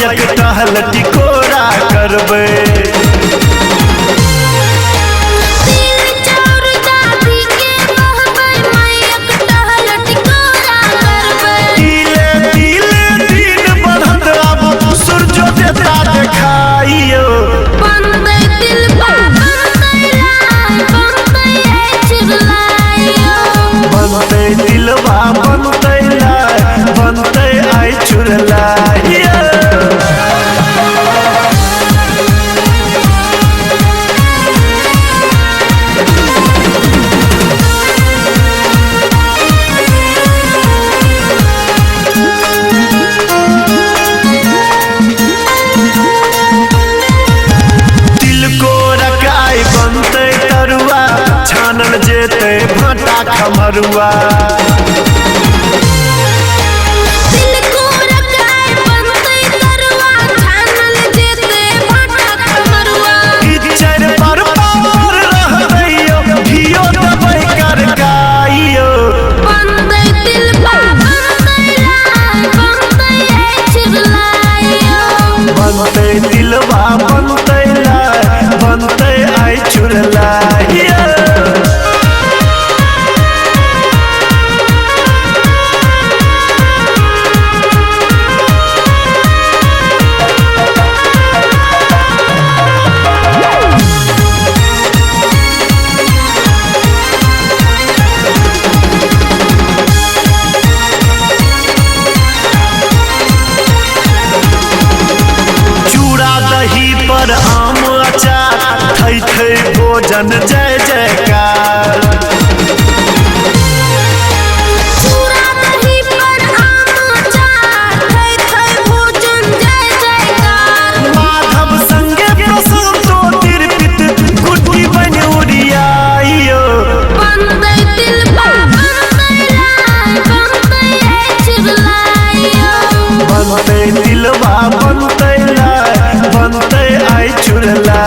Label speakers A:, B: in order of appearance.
A: एक टहल टिकोरा करबे। दिलवा बनते बनते आई चुरला बनते तरुआ छानल जेते भाटा खमरुआ। बनते दिलवा बनते बनते आई चुरला। पर आम अचार थई थई भोजन जय जयकार।
B: चूड़ा दही पर आम अचार थई थई भोजन जय जयकार।
A: माधव संगे प्रसन्न तो तिरपित गुड्डी बन उड़ियाइयो।
B: बनते दिलवा बनते चुरलाइयो।
A: बनते दिलवा बनते बनते आई चुरला।